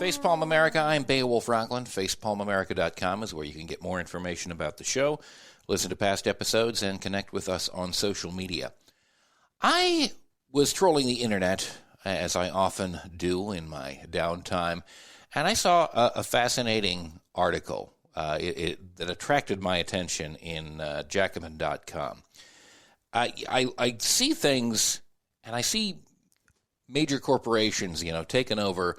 Facepalm America, I'm Beowulf Rockland. FacepalmAmerica.com is where you can get more information about the show, listen to past episodes, and connect with us on social media. I was trolling the internet, as I often do in my downtime, and I saw a fascinating article that attracted my attention in Jacobin.com. I see things, and I see major corporations, taking over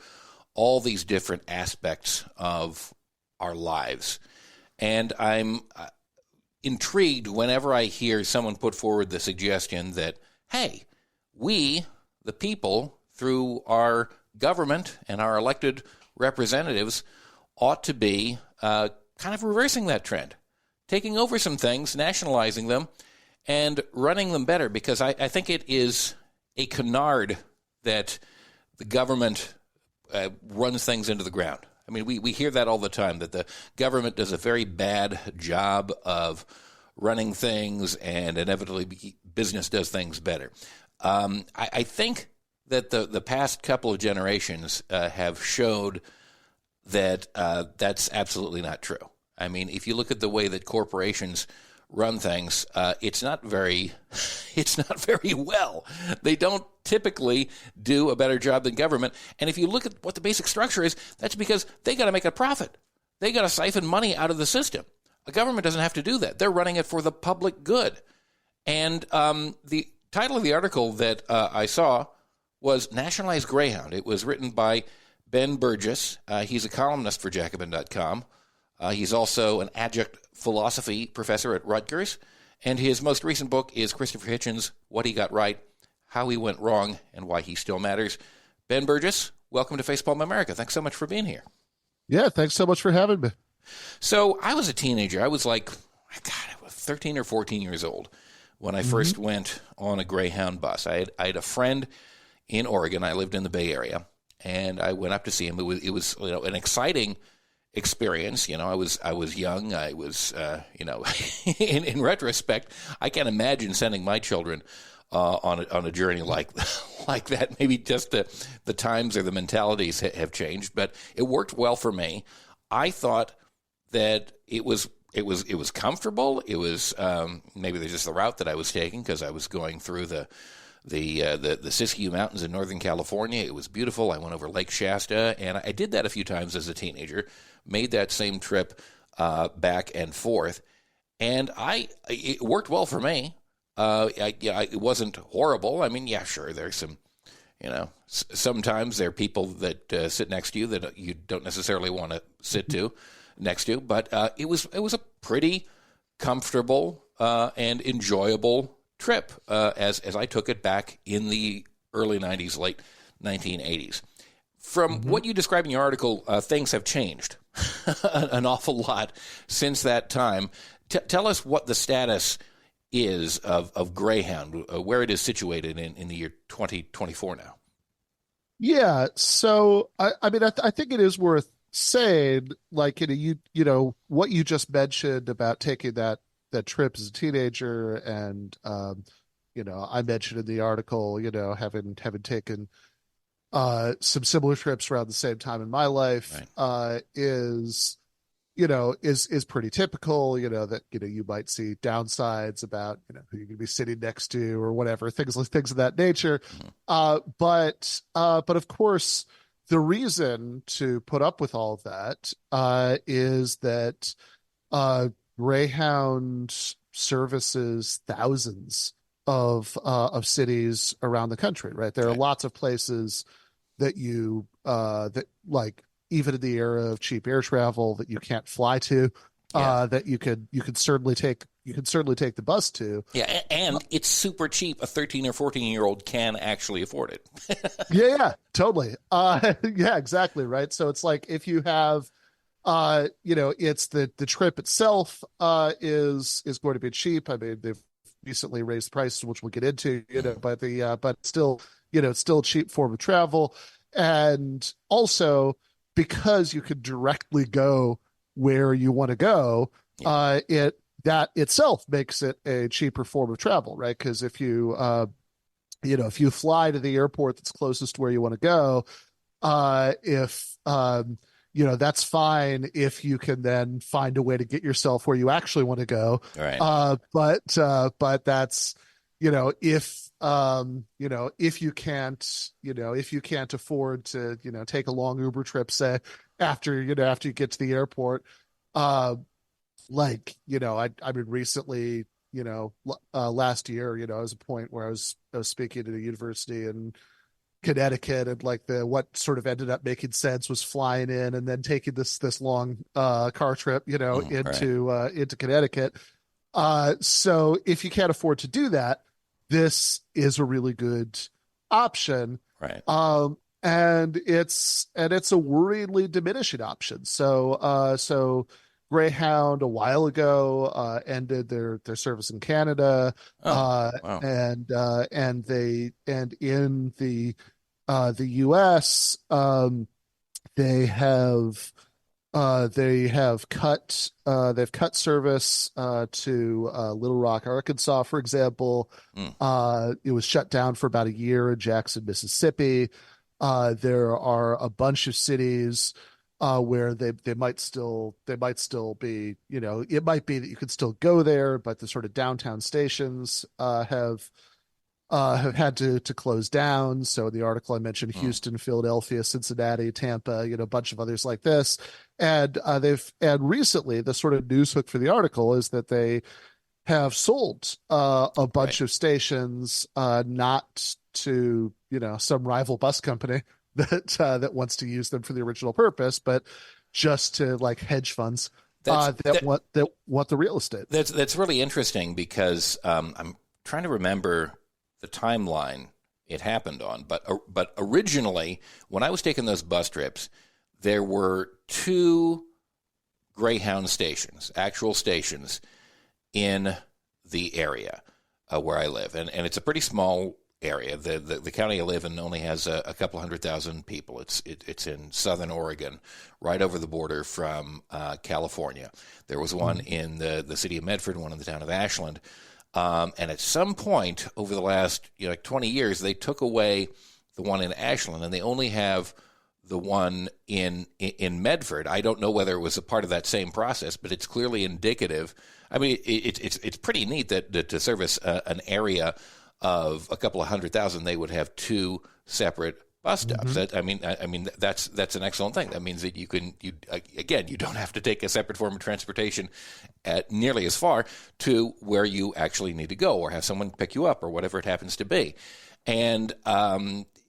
all these different aspects of our lives. And I'm intrigued whenever I hear someone put forward the suggestion that, hey, we, the people, through our government and our elected representatives, ought to be kind of reversing that trend, taking over some things, nationalizing them, and running them better, because I think it is a canard that the government runs things into the ground. I mean, we hear that all the time, that the government does a very bad job of running things, and inevitably business does things better. I think that the past couple of generations have showed that that's absolutely not true. I mean, if you look at the way that corporations run things, it's not very well. They don't typically do a better job than government. And if you look at what the basic structure is, that's because they got to make a profit. They got to siphon money out of the system. A government doesn't have to do that. They're running it for the public good. And the title of the article that I saw was Nationalize Greyhound. It was written by Ben Burgis. He's a columnist for Jacobin.com. He's also an adjunct philosophy professor at Rutgers, and his most recent book is Christopher Hitchens' What He Got Right, How He Went Wrong, and Why He Still Matters. Ben Burgis, welcome to Facepalm America. Thanks so much for being here. Yeah, thanks so much for having me. So I was a teenager. I was I was 13 or 14 years old when I first went on a Greyhound bus. I had a friend in Oregon. I lived in the Bay Area, and I went up to see him. It was an exciting experience. I was young. I was, in retrospect, I can't imagine sending my children on a journey like that. Maybe just the times or the mentalities have changed, but it worked well for me. I thought that it was comfortable. It was maybe there's just the route that I was taking, because I was going through the Siskiyou Mountains in Northern California. It was beautiful. I went over Lake Shasta, and I did that a few times as a teenager, made that same trip back and forth, and it worked well for me. It wasn't horrible. I mean, yeah, sure, there's some, sometimes there are people that sit next to you that you don't necessarily want to sit next to, but it was a pretty comfortable and enjoyable trip as I took it back in the early 90s, late 1980s. From what you describe in your article, things have changed an awful lot since that time. Tell us what the status is of Greyhound, where it is situated in the year 2024 now. Yeah, so I think it is worth saying, what you just mentioned about taking that trip as a teenager, and I mentioned in the article, having taken some similar trips around the same time in my life, right. is pretty typical. That you might see downsides about who you're going to be sitting next to or whatever, things of that nature. But of course, the reason to put up with all of that is that Greyhound services thousands of cities around the country, right? There are lots of places that even in the era of cheap air travel that you can't fly to, that you could certainly take the bus to. Yeah, and it's super cheap. A 13 or 14-year-old can actually afford it. yeah, totally. Yeah, exactly, right? So it's like if you have it's the trip itself is going to be cheap. I mean, they've recently raised prices, which we'll get into, but still, it's still a cheap form of travel. And also because you can directly go where you want to go, that itself makes it a cheaper form of travel, right? Because if you fly to the airport that's closest to where you want to go, If that's fine if you can then find a way to get yourself where you actually want to go. Right. But that's, if you can't, if you can't afford to, take a long Uber trip, say after you get to the airport, uh, I mean, recently, last year, I was a point where I was speaking at a university in Connecticut, and like what sort of ended up making sense was flying in and then taking this long car trip, Right. into Connecticut. So if you can't afford to do that, this is a really good option. Right. And it's a worryingly diminishing option. So Greyhound a while ago ended their service in Canada, Oh, wow. and in the U.S. They have they've cut service to Little Rock, Arkansas, for example. Mm, It was shut down for about a year in Jackson, Mississippi. There are a bunch of cities where they might still be, it might be that you could still go there, but the sort of downtown stations have had to close down. So in the article I mentioned mm, Houston, Philadelphia, Cincinnati, Tampa, a bunch of others like this. And recently the sort of news hook for the article is that they have sold a right. bunch of stations, not to, some rival bus company that wants to use them for the original purpose, but just to like hedge funds That's that, that want the real estate. that's really interesting because I'm trying to remember the timeline it happened on, but originally when I was taking those bus trips, there were two Greyhound stations, actual stations in the area where I live, and it's a pretty small area. The county I live in only has a couple 100,000 people. It's in southern Oregon, right over the border from California. There was one in the city of Medford, one in the town of Ashland. And at some point over the last 20 years, they took away the one in Ashland, and they only have the one in Medford. I don't know whether it was a part of that same process, but it's clearly indicative. I mean, it's pretty neat that to service an area of a couple of 100,000, they would have two separate bus stops. Mm-hmm. I mean that's an excellent thing. That means that you don't have to take a separate form of transportation at nearly as far to where you actually need to go, or have someone pick you up, or whatever it happens to be. And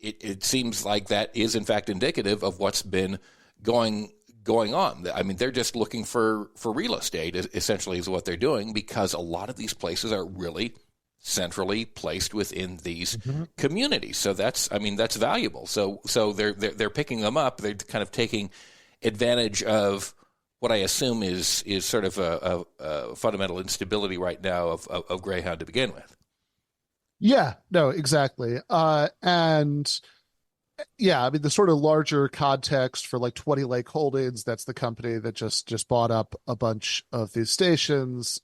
it seems like that is in fact indicative of what's been going on. I mean, they're just looking for real estate, essentially, is what they're doing, because a lot of these places are really centrally placed within these Mm-hmm. communities. So that's valuable. So they're picking them up. They're kind of taking advantage of what I assume is sort of a fundamental instability right now of Greyhound to begin with. Yeah, no, exactly. And yeah, I mean the sort of larger context for like 20 Lake Holdings, that's the company that just bought up a bunch of these stations.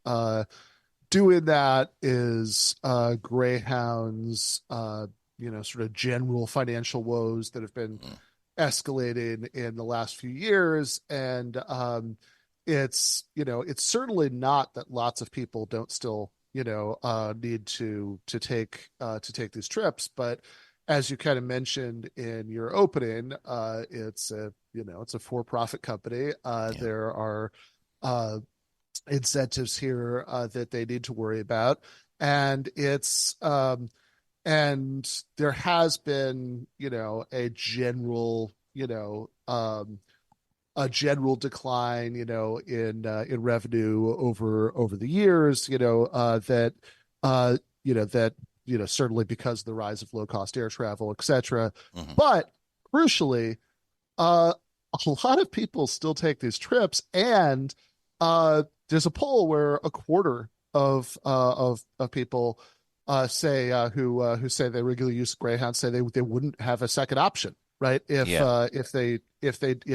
Doing that is Greyhound's sort of general financial woes that have been escalating in the last few years. And it's certainly not that lots of people don't still need to take these trips, but as you kind of mentioned in your opening, it's a for-profit company. Yeah. There are incentives here that they need to worry about, and and there has been a general decline in revenue over the years, certainly because of the rise of low cost air travel, etc. Mm-hmm. But crucially, a lot of people still take these trips, and there's a poll where a quarter of people who say they regularly use Greyhound say they wouldn't have a second option, right? If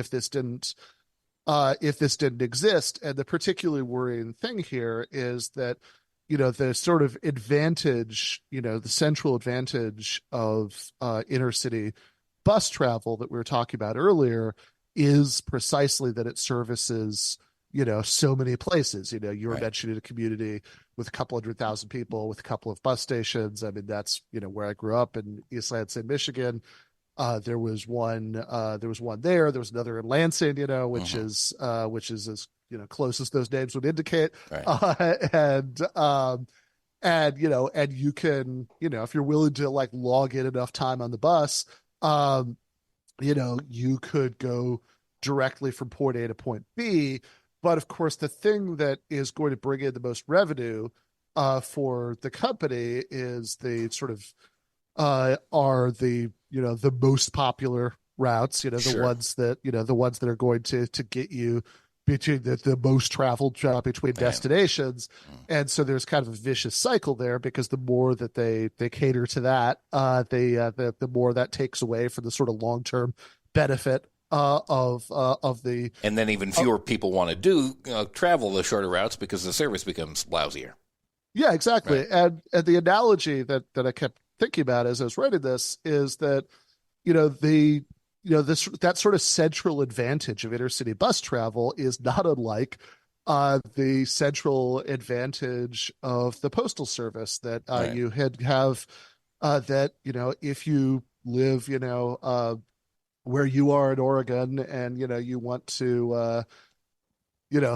this didn't exist. And the particularly worrying thing here is that the sort of advantage, the central advantage of inner city bus travel that we were talking about earlier is precisely that it services, so many places. You were Right. mentioning a community with a couple 100,000 people with a couple of bus stations. I mean, that's, where I grew up in East Lansing, Michigan. There was one. There was one there. There was another in Lansing, which is as close as those names would indicate. Right. And you can, if you're willing to like log in enough time on the bus, um, you could go directly from point A to point B. But of course, the thing that is going to bring in the most revenue for the company is the sort of are the the most popular routes, the Sure. ones that the ones that are going to get you between the most traveled between Right. destinations. And so there's kind of a vicious cycle there, because the more that they cater to that, the more that takes away from the sort of long-term benefit of the And then even fewer people want to do travel the shorter routes because the service becomes lousier. yeah, exactly. Right. And the analogy that I kept thinking about as I was writing this is that the this that sort of central advantage of intercity bus travel is not unlike the central advantage of the postal service that Right. you have that if you live where you are in Oregon, and you want to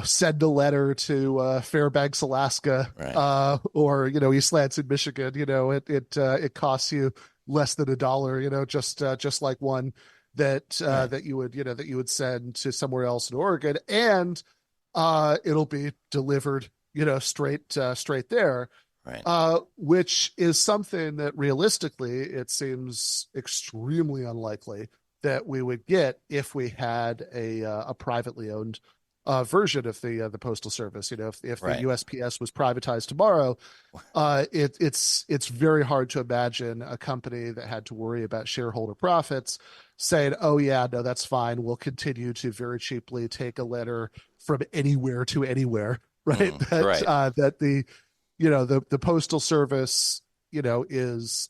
send a letter to Fairbanks, Alaska, Right. or East Lansing, Michigan. It costs you less than $1. Just like one that Right. that you would send to somewhere else in Oregon, and it'll be delivered straight there. Right. Which is something that realistically it seems extremely unlikely that we would get if we had a privately owned version of the postal service. If the Right. USPS was privatized tomorrow, it's very hard to imagine a company that had to worry about shareholder profits saying, "Oh yeah, no, that's fine. We'll continue to very cheaply take a letter from anywhere to anywhere." Right? Right. That the postal service is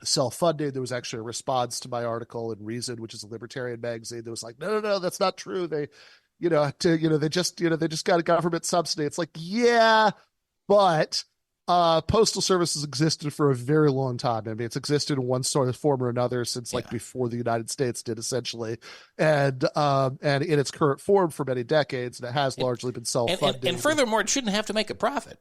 self-funded. There was actually a response to my article in Reason, which is a libertarian magazine, that was like, no, that's not true. They just got a government subsidy. It's like, yeah, but postal services existed for a very long time. I mean, it's existed in one sort of form or another since like Yeah. before the United States did, essentially, and in its current form for many decades, and it has largely been And, self-funded. and furthermore, it shouldn't have to make a profit.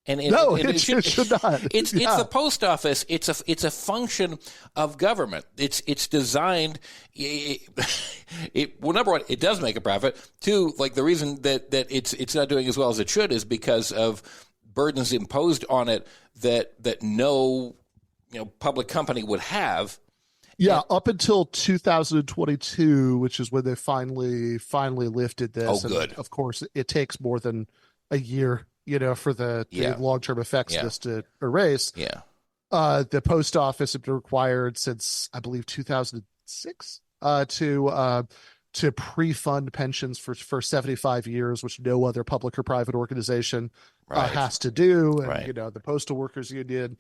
No, it should not. It's the post office. It's a function of government. It's designed. Well, number one, it does make a profit. Two, like the reason that it's not doing as well as it should is because of burdens imposed on it that no public company would have. Yeah, up until 2022, which is when they finally lifted this. Oh, good. And of course, it takes more than a year, for the long-term effects of this to erase. Yeah. The post office has been required since, I believe, 2006 to pre-fund pensions for 75 years, which no other public or private organization has to do. And Right. the Postal Workers Union,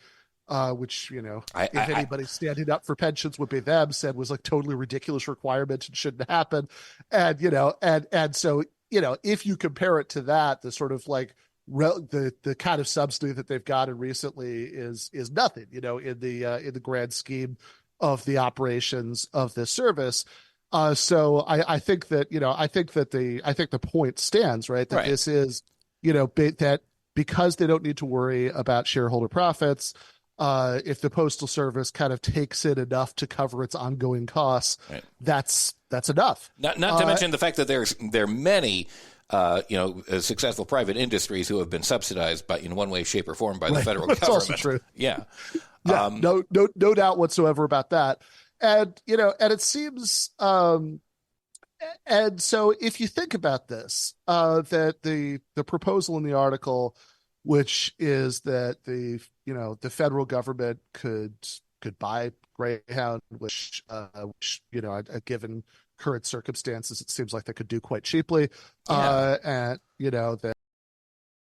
which if I- anybody standing up for pensions would be them, said was like totally ridiculous requirement and shouldn't happen. And and so if you compare it to that, the sort of like the kind of subsidy that they've gotten recently is nothing, in the grand scheme of the operations of this service. So I think that the point stands, right, that Right. this is that because they don't need to worry about shareholder profits, if the postal service kind of takes in enough to cover its ongoing costs, Right. that's enough. Not to mention the fact that there are many successful private industries who have been subsidized in one way, shape, or form by the federal That's government. also true. Yeah. Yeah, no doubt whatsoever about that. And and it seems and so if you think about this, that the proposal in the article, which is that the federal government could buy Greyhound, which given current circumstances, it seems like they could do quite cheaply. Yeah. And that